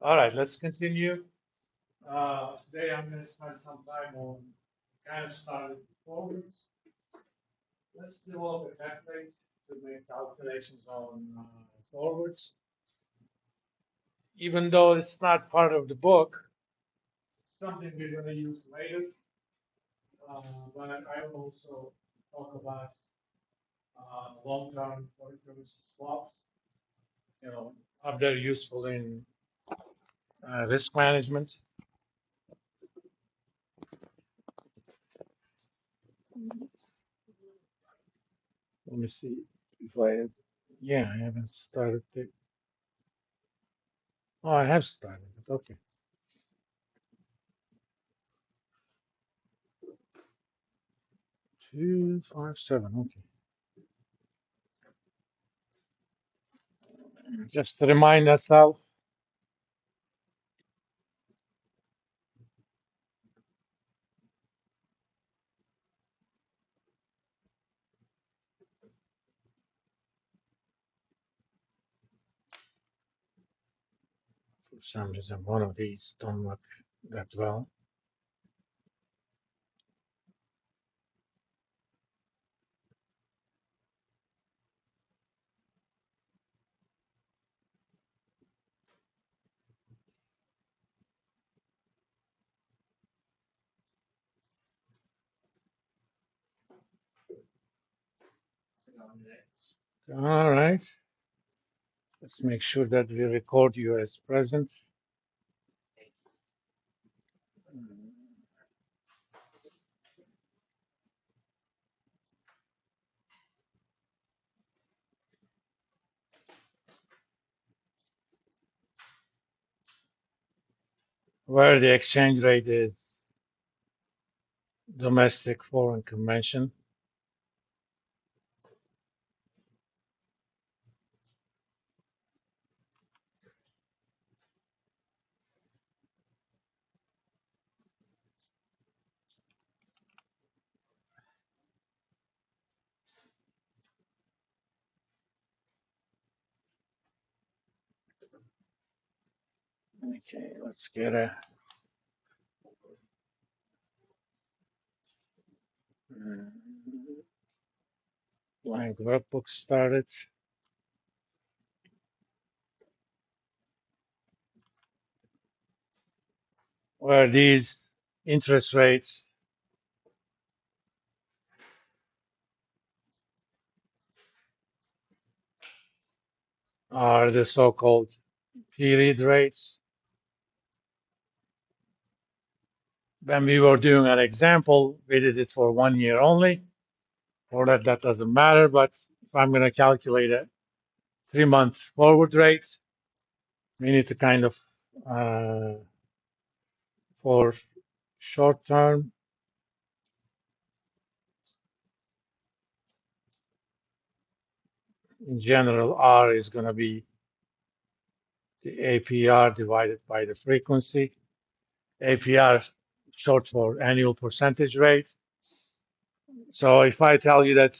All right, let's continue. Today I'm going to spend some time on kind of starting forwards. Let's develop a template to make calculations on forwards. Even though it's not part of the book, it's something we're going to use later. But I will also talk about long-term foreign currency swaps. You know, how they're useful in risk management. Let me see if I, yeah, I haven't started it. Oh, I have started it. Okay. 257. Okay. Just to remind ourselves, for some reason, one of these don't work that well. All right. Let's make sure that we record you as present. Where the exchange rate is domestic foreign convention. Okay, let's get a blank workbook started. Where these interest rates are the so-called period rates. When we were doing an example, we did it for 1 year only. For that doesn't matter. But if I'm going to calculate a 3-month forward rate, we need to kind of, for short term, in general, R is going to be the APR divided by the frequency. APR short for annual percentage rate. So if I tell you that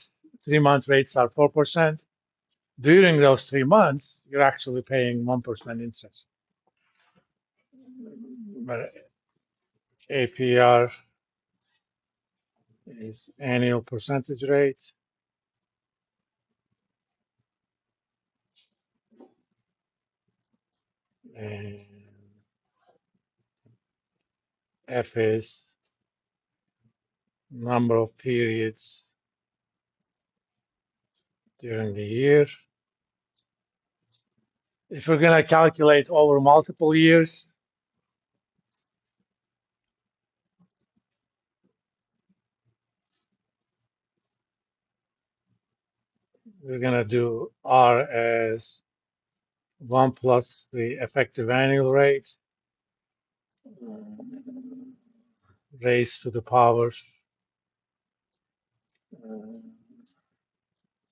3-month rates are 4%, during those 3 months, you're actually paying 1% interest. But APR is annual percentage rate. And F is number of periods during the year. If we're going to calculate over multiple years, we're going to do R as 1 plus the effective annual rate raised to the power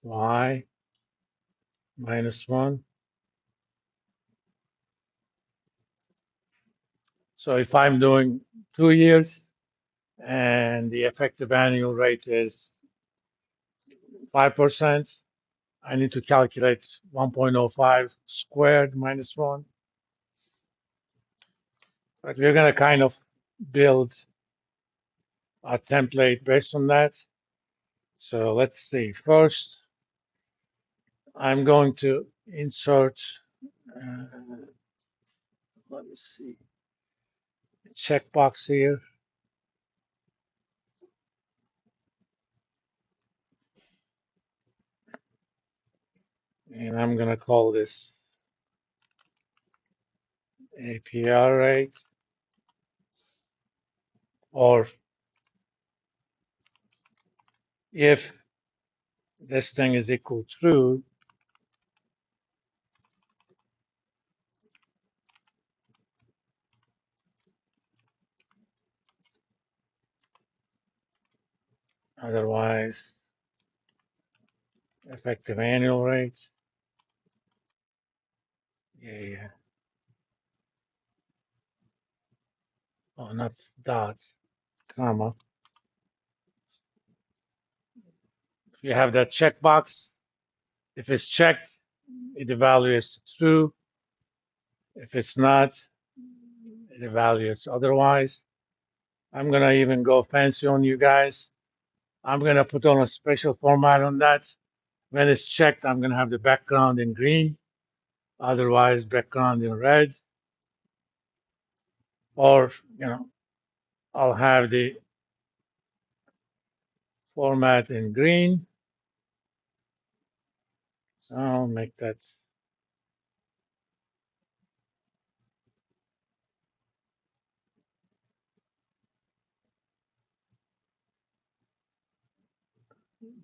y minus 1. So if I'm doing 2 years and the effective annual rate is 5%, I need to calculate 1.05 squared minus 1. But we're going to kind of build our template based on that. So let's see. First, I'm going to insert, let me see, a checkbox here. And I'm going to call this APR rate, or if this thing is equal to true, otherwise effective annual rate. Yeah. Oh, not dot, comma. You have that checkbox. If it's checked, it evaluates true. If it's not, it evaluates otherwise. I'm gonna even go fancy on you guys. I'm gonna put on a special format on that. When it's checked, I'm gonna have the background in green, otherwise background in red, or I'll have the format in green. I'll make that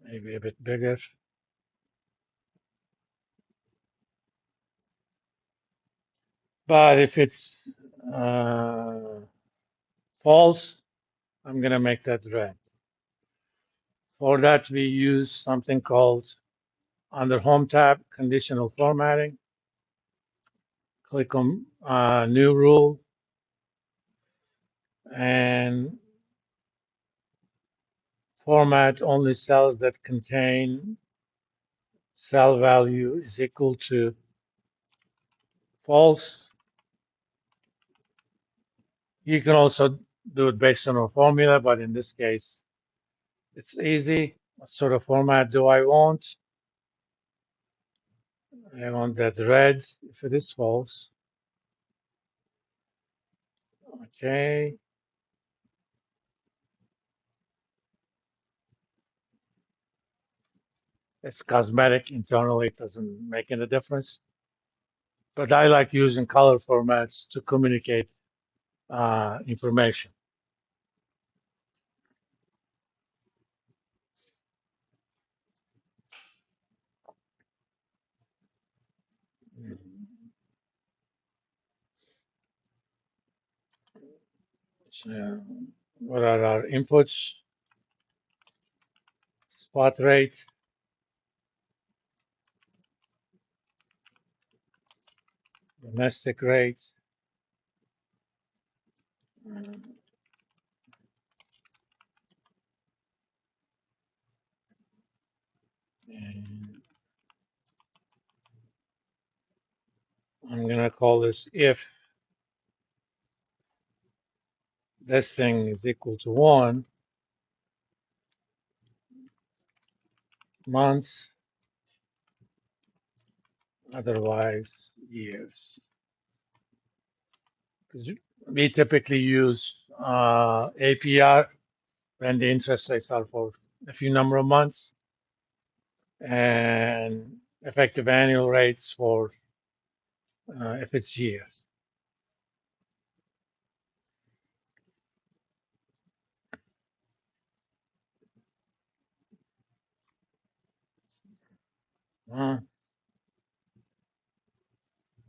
maybe a bit bigger. But if it's false, I'm gonna make that red. For that, we use something called under Home tab, conditional formatting. Click on new rule and format only cells that contain cell value is equal to false. You can also do it based on a formula, but in this case, it's easy. What sort of format do I want? I want that red if it is false. Okay. It's cosmetic. Internally, it doesn't make any difference. But I like using color formats to communicate information. So what are our inputs? Spot rate, domestic rate, and I'm gonna call this if this thing is equal to 1, months, otherwise years. Because we typically use APR when the interest rates are for a few number of months, and effective annual rates for if it's years. Uh,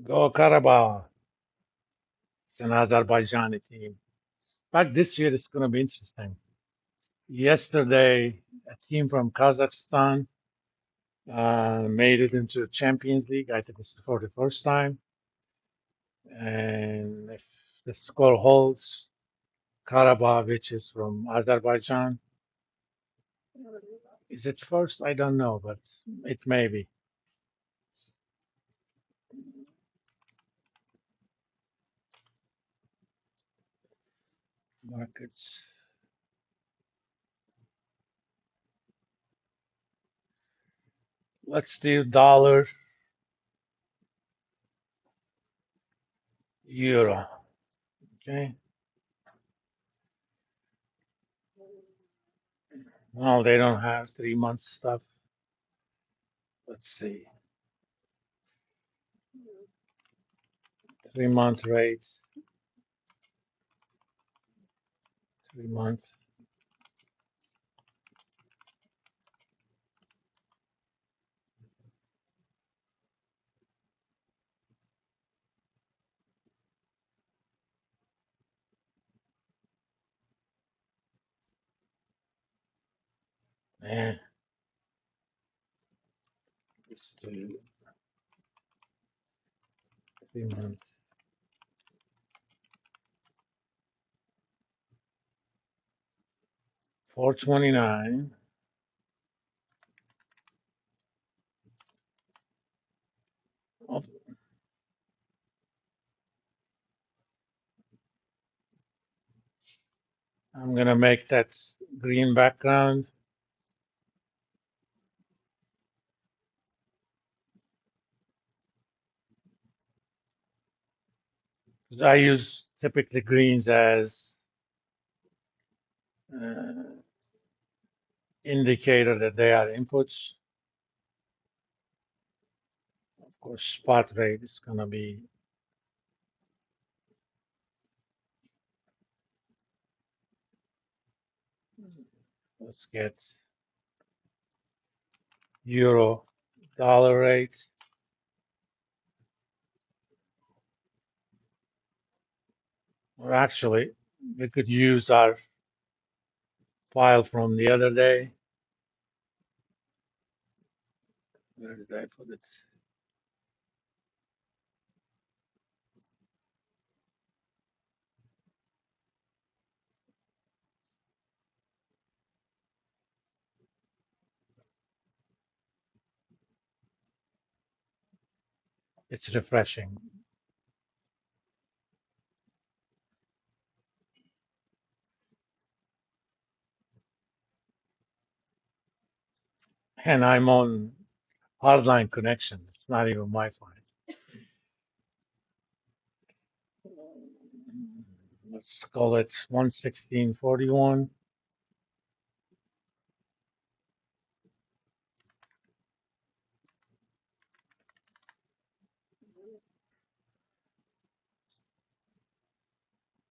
Go Karabakh. It's an Azerbaijani team. In fact, this year is going to be interesting. Yesterday, a team from Kazakhstan made it into the Champions League. I think it's for the first time. And if the score holds, Karabakh, which is from Azerbaijan, is it first? I don't know, but it may be. Markets. Let's do dollar, euro. Okay. Well, they don't have 3 month stuff. Let's see. 3 month rates. 3 months. Yeah. Let's do 3 months. 429. Oh, I'm gonna make that green background. 'Cause I use typically greens as uh, indicator that they are inputs. Of course, spot rate is gonna be, let's get euro dollar rate. Or actually, we could use our file from the other day. Where did I put it? It's refreshing. And I'm on hardline connection. It's not even Wi-Fi. Let's call it 116.41.